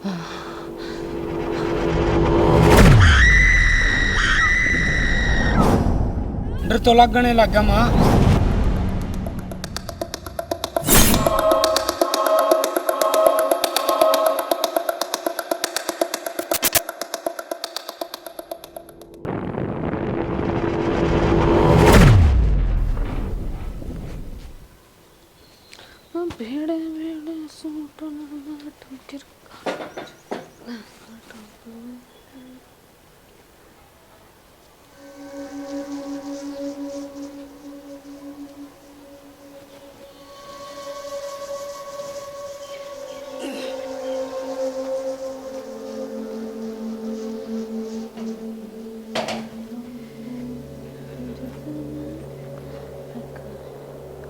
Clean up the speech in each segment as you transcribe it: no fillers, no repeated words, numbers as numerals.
डर तो लगने लगा माँ। भेड़े भेड़े सूट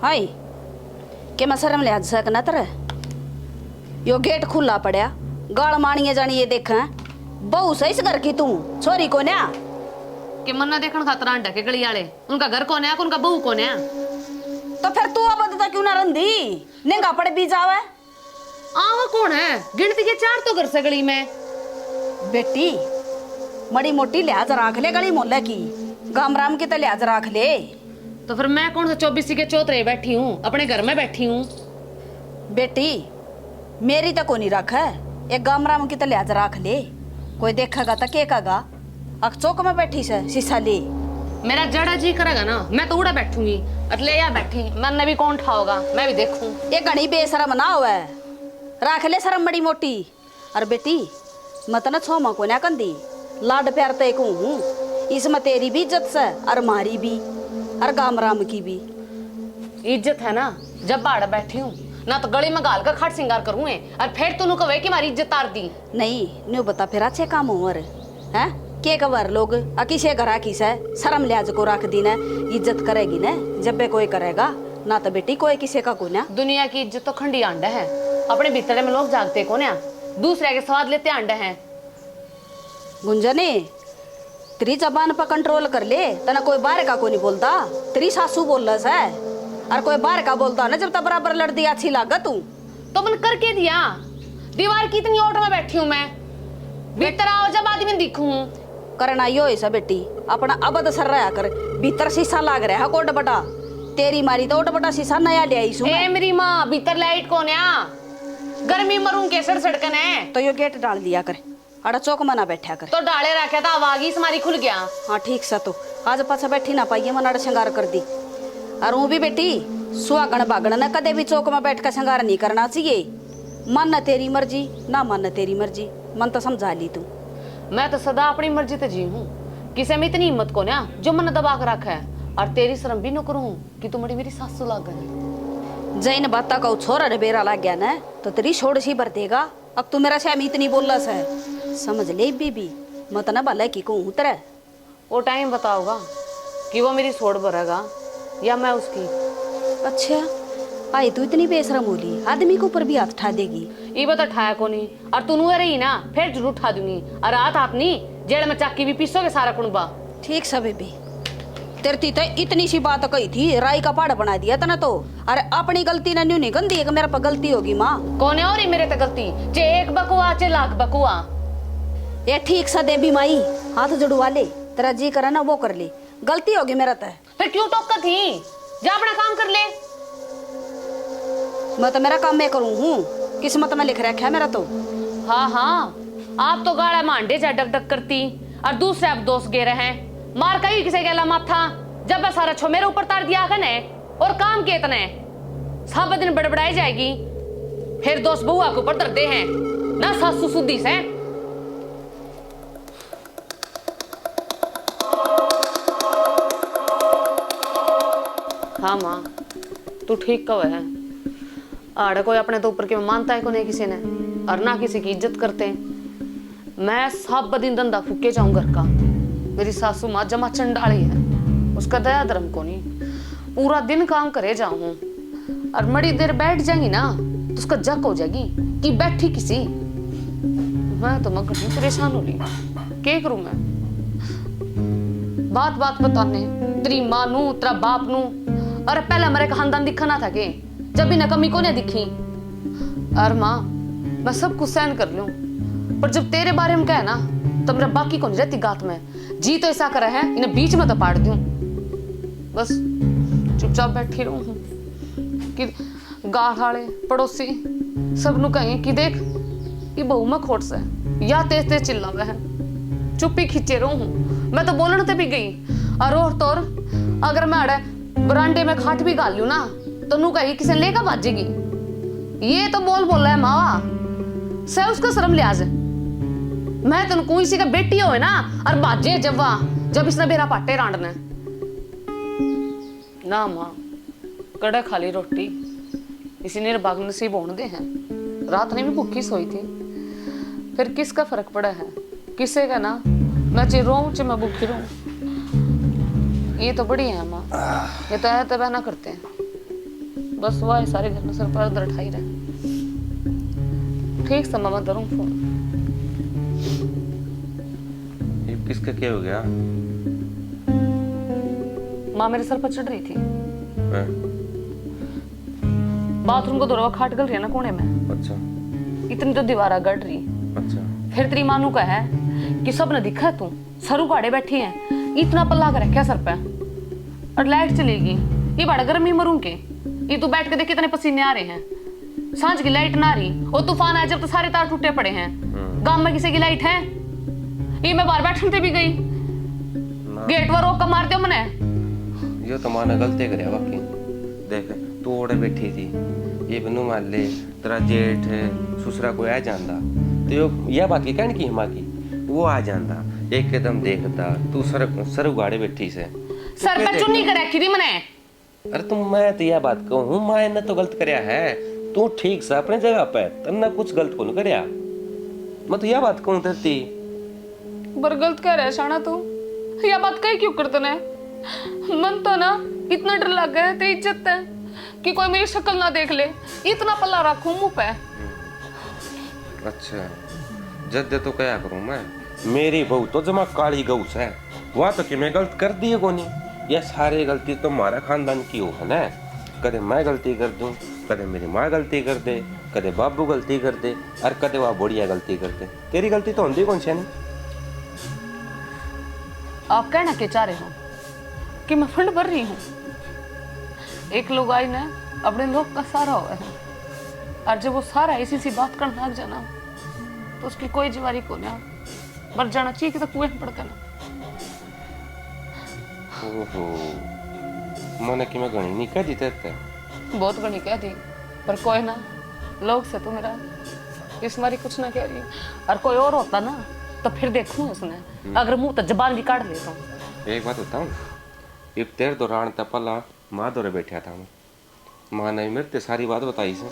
हाय के मैं शर्म लिहाज सकना तेरे यो गेट खुला पड़ा गाल मानिए जानी ये देख बहु सही घर की तू छोरी को न्या कि मन्ना देखन खातर आंडा के गली वाले उनका घर कौन है उनका बहू कौन है। तो फिर तू अब तो क्यों ना रंधी नेंगा पड़े भी जावे आवा कौन है गिनती के 4 तो घर से गली में। बेटी बड़ी मोटी लिहाज राख ले गली मोहल्ले की गाम राम की तो लिहाज राख ले। तो फिर मैं कौन सा 24 के चौतरे बैठी हूँ अपने घर में बैठी हूँ। बेटी मेरी तो कोनी रख है एक गाम राम की तो लिहाज राख ले कोई देखेगा तो के कहेगा अक चौक में बैठी से शीशा ले। मेरा जड़ा जी करेगा ना मैं तो उड़ा बैठूंगी अटले या बैठी मन भी कौन उठाओगा मैं भी देखूं। ये घनी बेशरम ना होवे राख ले शर्म बड़ी मोटी। और बेटी मत न छोमा को ना कंदी लाड प्यार ते को हूँ इसमें तेरी भी इज्जत से और मारी भी और गाम राम की भी इज्जत है ना जब बाड़ बैठी हूँ ना तो गली में गाल का खाट सिंगार करूँ और फिर तूने कहे कि मारी इज्जत तार दी। नहीं न्यू बता फिर अच्छे काम उमर है के कवर लोग अकिसे घरा की से शर्म लिहाज को रख दी ना इज्जत करेगी ना जब भी कोई करेगा ना तो बेटी कोई किसी का को ना। दुनिया की इज्जत तो खंडी आंडा है अपने भीतरे में लोग जागते को ना दूसरे के स्वाद लेते आंडा है। गुंजने तेरी जबान पर कंट्रोल कर ले तना कोई बाहर का को नहीं बोलता तेरी सासू बोल रहा है और कोई बाहर का बोलता ना जब तक बराबर लड़ दिया अच्छी लागा तू तो मन करके दिया दीवार की इतनी ओट में बैठी हूँ मैं भीतर आओ जब आदमी दिखूं करना यो ऐसा बेटी अपना अबद सर रहा कर भीतर शीशा लाग रहा है कोट बटा तेरी मारी तो ओट बटा शीशा नया ले आई सु ए मेरी माँ भीतर लाइट कौन है गर्मी मरूं के सड़कन है तो यो गेट डाल दिया कर अड़ा चौक में ना बैठा कर तो डाले रखे था आवागी समारी खुल गया। हाँ ठीक सा तो आज पाछा बैठी ना पाइए मन अड़ श्रृंगार कर दी और वो भी बेटी सुहागण बागण न कदे भी चौक में बैठ कर श्रृंगार नहीं करना चाहिए मन न तेरी मर्जी ना मन न तेरी मर्जी मन तो समझा ली तू। मैं तो सदा अपनी मर्जी ते जी हूँ किसी में इतनी हिम्मत को ना जो मन दबा कर रखा है और तेरी शर्म भी न करूँ कि तू मेरी सासू लाग गई। जैन बाता का छोरा रे बेरा लग गया ना तो तेरी छोड़ सी बर देगा अब तू मेरा श्याम इतनी बोला है समझ ले बीबी मत ना भला की को उतरे वो टाइम बताओगा कि वो मेरी छोड़ भरेगा या मैं उसकी। अच्छा आई तू इतनी बेशरम बोली आदमी के ऊपर भी हाथ उठा देगी ये बता ठाया को नहीं और तू रही ना फिर जरूर उठा दूंगी और हाथ नहीं जेड़ में चाकी भी पीसोगे सारा कुनबा। ठीक सब बेबी तेरी तो इतनी सी बात कही थी राई का पहाड़ बना दिया था ना तो अरे अपनी गलती ना न्यू नहीं गंदी है कि मेरे पर गलती होगी माँ कौन है और ही मेरे पे गलती चे एक बकुआ चे लाख बकुआ ये ठीक सा देवी माई हाथ जुड़वा ले तेरा जी करे ना वो कर ले गलती होगी मेरा तो फिर क्यों टोक थी जा अपना काम कर ले। मैं तो मेरा काम मैं करूँ हूँ किस्मत में लिख रखा है मेरा तो। हाँ हाँ आप तो गाड़ा मांडे जा डक डक करती और दूसरे आप दोस्त गे रहे हैं मार कहीं किसे गला माथा जब सारा छो मेरे ऊपर तार दिया कने और काम के इतने सब दिन बड़बड़ाई जाएगी फिर दोस्त बुआ के ऊपर दर्दे हैं ना सासू सुधी से। हाँ माँ तू ठीक कव है आड़े कोई अपने तो ऊपर के मानता है को नहीं किसी ने और ना किसी की इज्जत करते मैं सब दिन धंधा फूके जाऊं घर का। मेरी सासू माँ जमा चंडाली है उसका दया धर्म को नहीं पूरा दिन काम करे जाऊं और मड़ी देर बैठ जाएंगी ना तो उसका जक हो जाएगी कि बैठी किसी। मैं तो मगर परेशान हो रही क्या करूं मैं बात बात बताने तेरी माँ नू तेरा बाप नू और पहले हमारे खानदान दिखना था के जब भी न कमी को नहीं दिखी और माँ मैं सब कुछ सहन कर लूं पर जब तेरे बारे में कहे ना तो मेरा बाकी को नहीं रहती गात में। जी तो ऐसा करे है इन्हें बीच में तो पाड़ दूं। बस चुपचाप बैठी रहूं हूं कि गाँव वाले पड़ोसी सब नु कहें कि देख ये बहू में खोट से या तेज तेज चिल्लावे है। चुप्पी खींचे रहूं हूं। मैं तो बोलने ते भी गई और तोर अगर मैं अड़े बरांडे में खाट भी गाल लूं ना तो नू कही किसे लेकर भाजेगी। ये तो बोल रहा है मावा से उसका शर्म लिहाज। मैं तेन कोई सी का बेटी हो ना और बाजे जब इसने बेरा पाटे रांडने ना माँ कड़े खाली रोटी इसी ने बाग नसीब होने दे हैं। रात ने भी भूखी सोई थी फिर किसका फर्क पड़ा है किसे का ना मैं चे रोऊं चे मैं भूखी रहूं। ये तो बढ़िया है माँ ये तो है तब ना करते हैं बस वह सारे घर में सर पर दर्द उठाई रहे। ठीक समय मैं दरूं फोन। ये किसका क्या हो गया? माँ मेरे सर पर चढ़ रही थी। है? बाथरूम को दौरा खाट गल रही है ना कोने में। अच्छा इतनी तो दीवारा गड़ रही। अच्छा फिर तेरी मानू का है कि सब ने दिखा तू सरू गाड़े बैठी है इतना पल्ला कर रखा सर पे और लाइट चलेगी ये बड़ा गर्मी मरूं के ये तू बैठ के देख कितने पसीने आ रहे हैं। सांझ की लाइट ना रही और तूफान आया जब तो सारे तार टूटे पड़े हैं। गांव में किसी की लाइट है? ये मैं बाहर बैठने भी गई गेट पर रोक कर मार दियो मैंने। ये तो माने गलती करे बाकी देख तू ओड़े बैठी थी ये बनू मान ले तेरा जेठ ससुरा कोई आ जांदा तो यो यह बात की कहने की हिमा की वो आ जांदा एक कदम देखता तू सर उगाड़े बैठी से सर पे चुन्नी कर रखी थी मैंने। अरे तुम मैं तो यह बात कहूँ माए ने तो गलत करया है तू ठीक से अपने जगह पे तन्ना कुछ गलत को नहीं करया। मैं तो यह बात कहूँ धरती बर गलत कह रहा है शाना तू यह बात कही क्यों करते ने? मन तो ना इतना डर लग गया तेरी इज्जत है कि कोई मेरी शक्ल ना देख ले इतना पल्ला रखूं मुंह पे। अच्छा जद तो क्या करूं मैं मेरी बहू तो जमा काली गऊ है वहां तो कि मैं गलत कर दी है कोनी ये सारी गलती तो हमारा खानदान की हो है ना। कदे मैं गलती कर दूं कदे मेरी माँ गलती कर दे कदे बाबू गलती कर दे और कदे वह बुढ़िया गलती कर दे तेरी गलती तो होती कौन सी नहीं। आप कहना क्या चाह रहे हो कि मैं फंड भर रही हूँ? एक लोग आई ना अपने लोग का सारा हुआ है और जब वो सारा इसी सी बात करने लग जाना तो उसकी कोई जिम्मेवारी को ना मर जाना चाहिए कि तो कुएं में पड़ता ना। ओहो मैंने कि मैं गणी नहीं कह दी तेरे बहुत गणी कह दी पर कोई ना लोग से तो मेरा इस मारी कुछ ना कह रही और कोई और होता ना तो फिर देखूं उसने अगर मुंह तो जबान भी काट लेता हूँ। एक बात बताऊं ये तेरे दौरान तपला माँ दौरे बैठा था मैं माँ ने मेरे ते सारी बात बताई से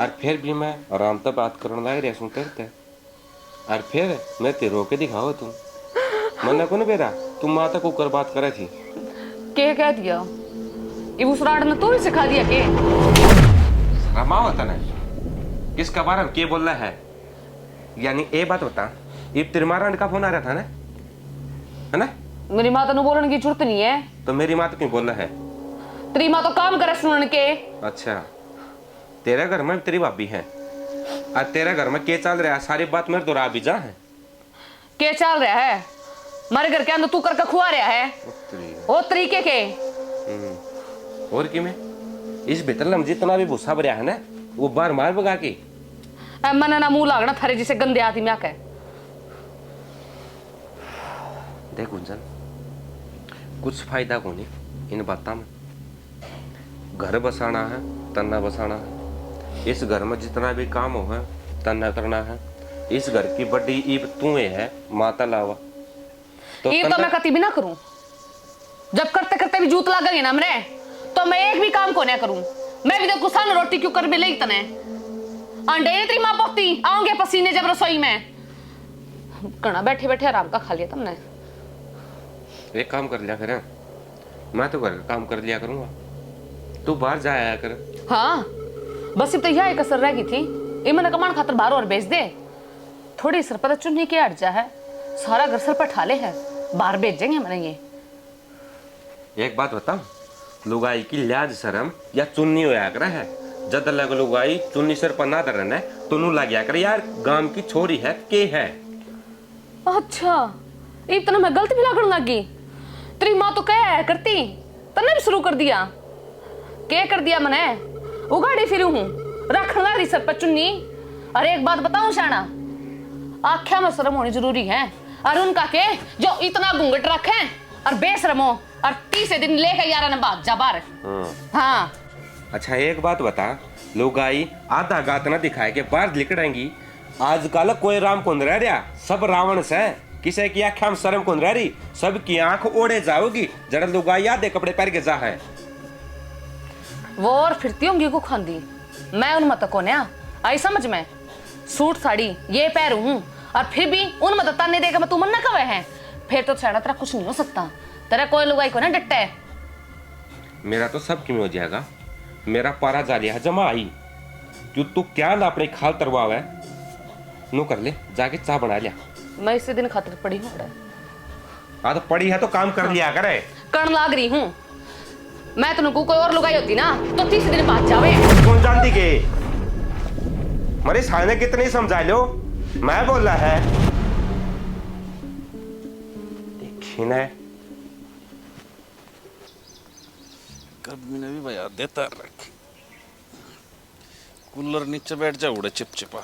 और फिर भी मैं आराम से बात करने लग रहा हूँ तेरे और फिर मैं ते रोके दिखाओ तुम मैंने को नहीं बेरा तुम माँ तक ऊपर बात करे थी के कह दिया ये उस राड ने तो ही सिखा दिया के रमा होता ना किसका बारे में के बोल रहा है यानी ये बात बता ये तेरे मारा का फोन आ रहा था ना है ना। मेरी माँ तो बोलने की जरूरत नहीं है तो मेरी माँ तो क्यों बोल रहा है? तेरी माँ तो काम करे सुनने के। अच्छा तेरे घर में तेरी भाभी है और तेरे घर में क्या चल रहा है सारी बात मेरे दोरा भी जा है क्या चल रहा है हमारे घर के अंदर तू करके खुआ रहा है वो तरीके के और कि मैं इस भीतर लम जितना भी भूसा भरिया है ना वो बार मार भगा के मन ना मुंह लागना थारे जिसे गंदे आदमी में आके। देख गुंजन कुछ फायदा को नहीं इन बातों में घर बसाना है तन्ना बसाना है इस घर में जितना भी काम हो है तन्ना करना है इस घर की बड़ी ईब तू है माता लावा तो ये तो मैं कभी भी ना करूं जब करते करते भी जूत लग गई ना मेरे तो मैं एक भी काम को ना करूं। मैं भी देखो सन रोटी क्यों कर मिले तने अंडे तेरी माँ पोती आऊंगे पसीने जब रसोई में कना बैठे बैठे आराम का खा लिया तुमने। एक काम कर लिया करें मैं तो घर का काम कर लिया करूंगा तू बाहर जा आया कर। हाँ बस अब तो यह एक असर रह गई थी ये मैंने कमान खातर बाहर और बेच दे थोड़ी सर पर चुन्नी के हट जा है सारा घर सर पर ठाले है बाहर भेजेंगे मैंने ये। एक बात बताऊं लुगाई की लिहाज शर्म या चुन्नी होया कर है जद लग लुगाई चुन्नी सर पर ना धरना तुनु लग गया कर यार गांव की छोरी है के है। अच्छा इतना मैं गलत भी लगने लगी। तेरी माँ तो कह है करती, तने भी शुरू कर दिया। क्या कर दिया मैंने? उगाड़ी फिर हूँ रखने वाली सर पर चुन्नी। अरे एक बात बताऊं शाना, आख्या में शर्म होनी जरूरी है। और उनका के जो इतना घूंघट रखे और बेशरम हो और 30 दिन लेकर यार ने भाग जा बाहर। हाँ अच्छा एक बात बता, लोग आई आधा गात ना दिखाए के बाहर निकलेंगी। आजकल कोई राम कौन रह रहा, सब रावण से। किसी की आँख में शर्म कौन रह रही, सबकी आंख ओढ़े जाओगी। जरा लोग आई आधे कपड़े पहन के जा है वो और फिरती होंगी को खांदी। मैं उन मत को ना आई समझ में, सूट साड़ी ये पहनू हूँ और फिर भी उन मत ताने देकर मैं तू मन ना कवे है। फिर तो छेड़ा तेरा कुछ नहीं हो सकता। तेरा कोई लुगाई को ना डट्टा है। मेरा तो सब किमें हो जाएगा। मेरा पारा जा लिया जमा आई। तू क्या ना अपने खाल तरवाव है नो कर ले, जाके चाय बना लिया। मैं इसी दिन खातिर पड़ी हूँ। हाँ तो पड़ी है तो काम कर लिया करे। कर्ण लाग रही हूँ मैं। तेन को कोई और लुगाई होती ना तो 30 दिन बाद जावे। कौन जानती के मरे साले ने कितनी समझा लो, मैं बोला है देखी ना। गर्मी ने भी भैया देता रख। कूलर नीचे बैठ जा उड़े चिपचिपा,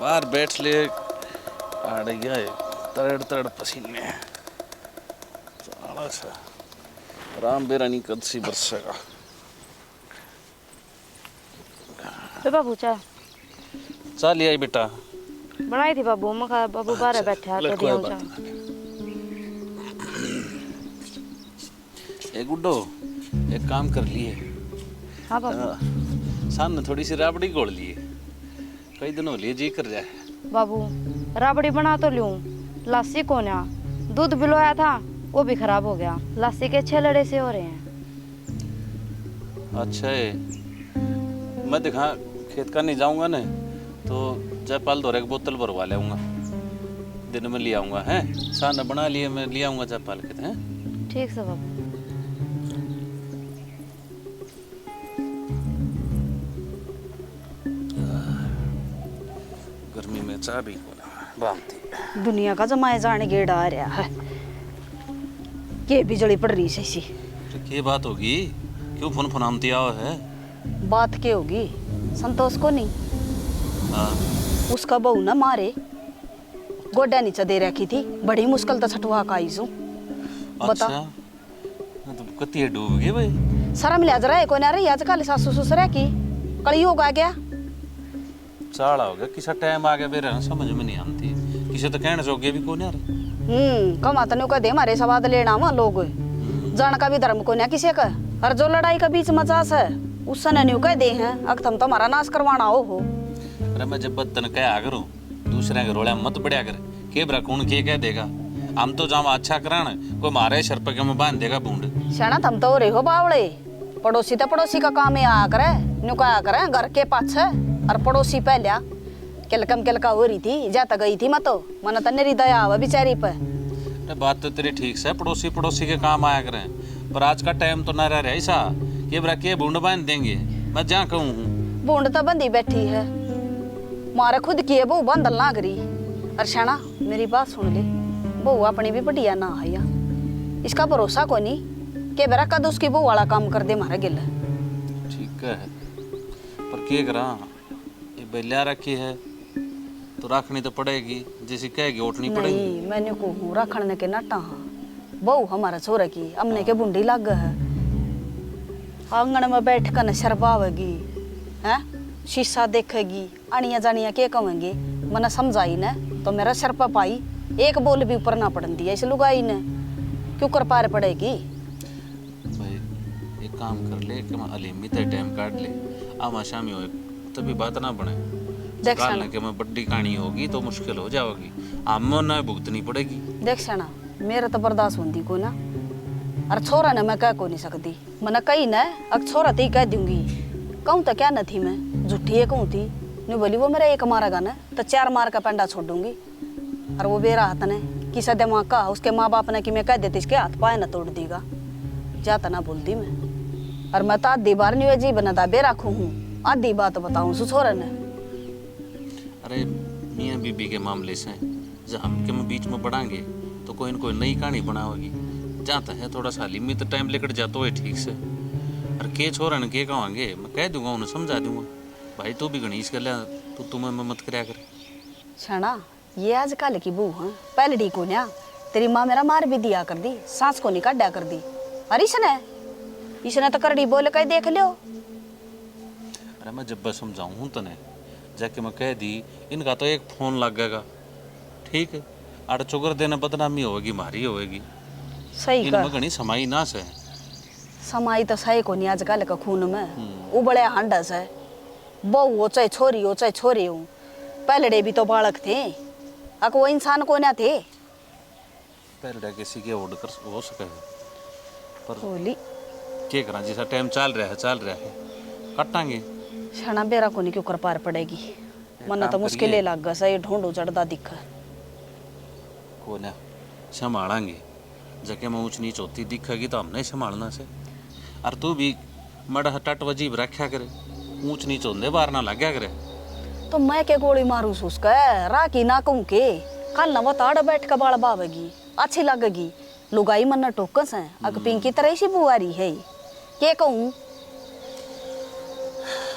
बाहर बैठ ले आड़ गया तड़ तड़ पसीने। सा राम बेरानी कद सी बरसेगा। तो बाबू चाय चाल आई बेटा बनाई थी बाबू। मैं बाबू बाहर बैठा ले तो कोई दिया बात चाय। नहीं। ए गुड्डो एक काम कर लिए, हाँ बाबू। सामने थोड़ी सी राबड़ी गोल लिए, कई दिन हो लिए जी कर जाए। बाबू राबड़ी बना तो लूं, लस्सी कौन है? दूध बिलोया था वो भी खराब हो गया। लस्सी के 6 लड़े से हो रहे हैं। अच्छा है, मैं दिखा खेत का नहीं जाऊंगा ना तो जयपाल दौरे एक बोतल भरवा ले आऊंगा, दिन में ले आऊंगा। हैं साना बना लिए, मैं ले आऊंगा जयपाल के। हैं ठीक से बाबू। गर्मी में चाय भी बांधती। दुनिया का जमाए जाने गेड़ आ रहा है। ये बिजली पड़ रही सही। क्या बात होगी, क्यों फोन फोनामती आओ है? बात क्या होगी, संतोष को नहीं। हाँ उसका बहू ना मारे गोड्या नीचे दे रखी थी, बड़ी मुश्किल तो छठवा का आई सू। बता अच्छा तो कती डूब गए भाई। शर्म लिहाज रहे को ना रही आजकल सासू ससुर की कलयुग आ गया। चाड़ा हो गया, किसा टाइम आ गया मेरे ना समझ में नहीं आती। किसी तो कहने जोगे भी कौन यार। कमा तनु का दे मारे सवाद लेना वा लोग जान का भी धर्म को ना किसी का। और जो लड़ाई का बीच मचास है उससे न्यू कह दे हैं अग तुम तुम्हारा नाश करवाना हो। अरे मैं जब तन कहा करूं दूसरे के रोड़ा मत पड़या कर, के ब्रा कौन के कह देगा। हम तो जाम अच्छा करान, कोई मारे सर पे में बांध देगा बूंद। शाना तुम तो रहे हो बावड़े, पड़ोसी तो पड़ोसी का काम है आ करे न्यू कहा करे घर के पाछे। और पड़ोसी पहले किलकम किलका हो रही थी जाता गई थी मैं तो मन तन्ने दया आवा बेचारी पे। अरे बात तो तेरी ठीक से, पड़ोसी पड़ोसी के काम आया करें, पर आज का टाइम तो ना रह रहा ऐसा कि ब्रा के बूंद बांध देंगे। मैं जहाँ कहूँ हूँ बूंद तो बंदी बैठी है, मारे खुद की है बहू बंदल ना करी। और शाना मेरी बात सुन ले, बहू अपनी भी बढ़िया ना है, इसका भरोसा को नहीं के बेरा कद उसकी बहू वाला काम कर दे मारा गिल। ठीक है, पर के करा ये बैलिया रखी है तो रखनी तो पड़ेगी, जैसी कहेगी उठनी पड़ेगी। नहीं मैंने को हूँ रखने के नटा हाँ, बहू हमारा छोरा की अमने के बुंडी लग है। आंगन में बैठ कर न शरबावेगी हैं, शीशा देखेगी, आनिया जानिया के कहेंगे। मैंने समझाई न तो मेरा सर पर पाई एक बोल भी ऊपर ना पड़न दिया इस लुगाई ने, क्यों कर पार पड़ेगी। भाई एक काम कर ले कि मैं अलीमी तय टाइम काट ले, आमा शामी हो तभी बात ना बने। देख काल सना के मैं बड्डी कहानी होगी तो मुश्किल हो जाएगी, आमो ना भुगतनी पड़ेगी। देख सना मेरा तो बर्दाश्त होती को ना, और छोरा ने मैं कह को नहीं सकती। मैंने कही न अग छोरा ते कह दूंगी, कहूँ तो क्या न थी मैं झूठी है कहूँ थी नहीं बोली वो मेरा एक मारेगा न तो 4 मार का पेंडा छोड़ दूंगी। और वो बेरा हाथ ने किसा दिमाग का उसके माँ बाप ने कि मैं कह देती इसके हाथ पाए न तोड़ देगा, जाता ना बोलती मैं। और मैं तो आधी बार नहीं जी बना दा बे रखू हूँ, आधी बात बताऊँ सु छोरा ने अरे मियाँ बीबी के मामले से जब हम के में बीच में बढ़ाएंगे तो कोई न कोई नई कहानी बनाओगी। जाता है थोड़ा सा लिमिट टाइम लेकर जाता है ठीक से। और के छोरा ने के कहेंगे मैं कह दूंगा, उन्हें समझा दूंगा भाई तू भी गणेश कर लिया तो तुम्हें मैं मत कराया कर। छना ये आजकल की बू है, पहले डी को ना तेरी माँ मेरा मार भी दिया कर दी, सांस को नहीं काटा कर दी। और इसने तो करड़ी बोल के देख लियो। अरे मैं जब बस समझाऊँ हूँ तने जाके मैं कह दी इनका तो एक फोन लग गएगा ठीक है, अड़ चुगर देने बदनामी होगी मारी होगी। सही इनमें कर घनी समाई ना से समाई तो सही को नहीं आजकल का खून में उबले हंडस है। बहू हो चाहे छोरी हो चाहे छोरे हो, पहले भी तो बालक थे, अब वो इंसान को ना थे। पहले किसी के ऑर्डर कर हो सके पर बोली क्या करा जैसा टाइम चल रहा है कटांगे। क्षणा बेरा को नहीं क्यों कर पार पड़ेगी, मना तो मुश्किल लग गया सही ढूंढो चढ़दा दिख को ना संभालेंगे जगह में ऊंच नीच होती दिखेगी तो हमने संभालना से। और तू भी मड़ा टट वजीब रखा करे, ऊंच नीच होंदे बाहर ना लग गया करे। तो मैं के गोली मारू उसका राखी ना कहूँ के कल ना वो ताड़ बैठ के बाल बावेगी अच्छी लगेगी। लुगाई मन्ना टोकस है अग पिंकी तरह सी बुआरी है के कहूँ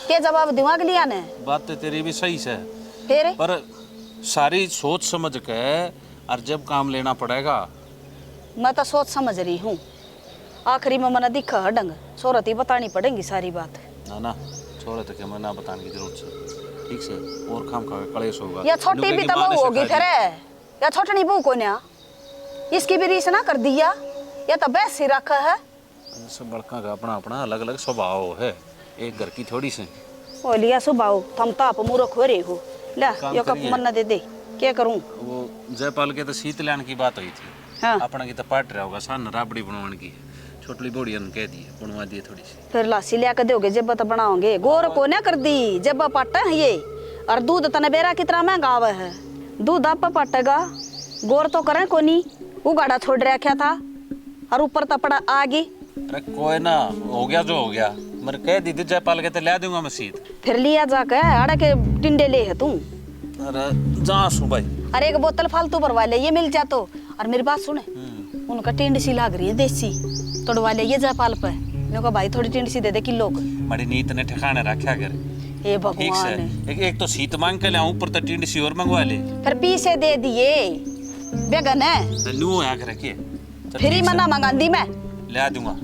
के जवाब दिमाग लिया ने। बात तो तेरी भी सही है फिर पर सारी सोच समझ के और जब काम लेना पड़ेगा। मैं तो सोच समझ रही हूँ, आखिरी में मना दिखा हडंग सोरत ही बतानी पड़ेगी सारी बात। ना ना छोरे तक मैं ना बताने की जरूरत है ठीक से, और काम का कलेश होगा। या छोटी भी तो बहू होगी फिर, या छोटनी बहू को ना इसकी भी रीस ना कर दिया, या तो बैस ही रखा है। सब बड़का का अपना अपना अलग अलग स्वभाव है, एक घर की थोड़ी से ओ लिया सुबाओ थम तो आप मूर्ख हो रहे हो। ला यो कप मन्ना दे दे क्या करूं। वो जयपाल के तो शीत लाने की बात हुई थी। हाँ। अपना की तो पाट रहा होगा सान राबड़ी बनवाने की छोटली बोड़ी कह दी बनवा दी थोड़ी सी। फिर लासी लिया के दोगे जब तो बनाओगे गोर को ना कर दी जब पाटा है ये। और दूध तने बेरा कितना महंगा आवे है, दूध आप पाटेगा गोर तो करें कोनी उगाड़ा छोड़ रखा था और ऊपर तपड़ा आगे। अरे कोई ना हो गया जो हो गया, मैं कह दी थी जयपाल के तो ला दूंगा मैं शीत। फिर लिया जाके आड़ा के टिंडे ले है तू। अरे जा सु भाई अरे एक बोतल फालतू भरवा ले ये मिल जा तो। और मेरी बात सुने उनका टिंड सी लाग रही है देसी तोड़वा ले ये जयपाल पे। मैं कहा भाई थोड़ी टिंड सी दे दे किलो को। मड़ी नीत ने ठिकाने रखा कर हे ठीक से। भगवान एक तो शीत मांग के ले ऊपर तो टिंड सी और मंगवा ले फिर पीसे दे दिए बेगन है लू आ कर रखिए फिर ही मना मंगांदी मैं ला दूंगा।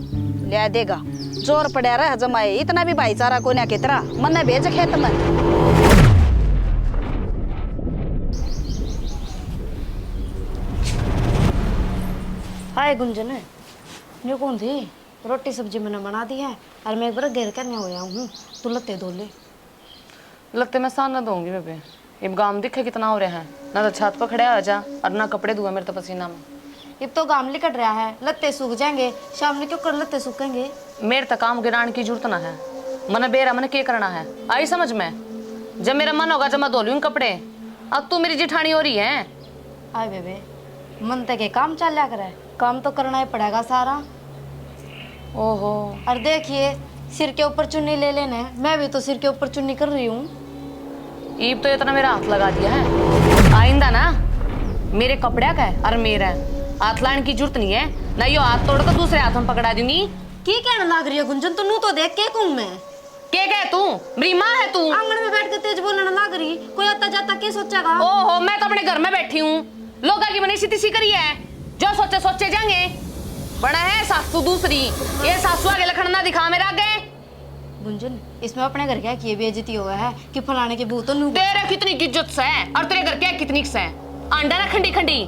ले देगा जोर पड़ा रहा जमाए इतना भी भाईचारा को ना कितना मन भेज खेत में। हाय गुंजन, ये कौन थी? रोटी सब्जी मैंने बना दी है और मैं एक बार घेर करने होया हूँ, तू लत्ते धो ले। लगते मैं सान ना दूंगी बेबे, ये गाम दिखे कितना हो रहा है, ना तो छत पर खड़े आ जा और ना कपड़े धुआ मेरे तो पसीना में। अब तो गाम लिकट रहा है, लत्ते सूख जाएंगे, शाम में क्यों कर लत्ते सूखेंगे। मेरे तो काम गिराने की जरूरत ना है, मन बेरा मन क्या करना है आई समझ में। जब मेरा मन होगा जब मैं धो लूँ कपड़े। अब तू मेरी जिठानी हो रही है। हाय बेबे, मन तक के काम चल लिया करे, काम तो करना ही पड़ेगा सारा। ओहो और देखिए सिर के ऊपर चुन्नी ले लेने, मैं भी तो सिर के ऊपर चुन्नी कर रही हूँ। ईब तो इतना मेरा हाथ लगा दिया है, आइंदा ना मेरे कपड़े का है और मेरा हाथ लाने की जरूरत नहीं है, ना यो हाथ तोड़ कर दूसरे हाथ में पकड़ा दूंगी। की कहने लग रही है गुंजन, तू नू तो देख के कहूँ मैं। के कह तू मेरी माँ है तू। आंगन में बैठ के तेज बोलने लग रही, कोई आता जाता क्या सोचेगा। ओहो मैं तो अपने घर में बैठी हूँ, लोगों की मनीषी तीसी करी है, जो सोचे सोचे जाएंगे। बड़ा है सासू दूसरी, ये सासू आगे लखन ना दिखा मेरा आगे। गुंजन इसमें अपने घर क्या की बेइज्जती हुआ है कि फलाने के भूत नू। तेरे कितनी इज्जत से है और तेरे घर क्या कितनी से है, अंडा ना खंडी खंडी।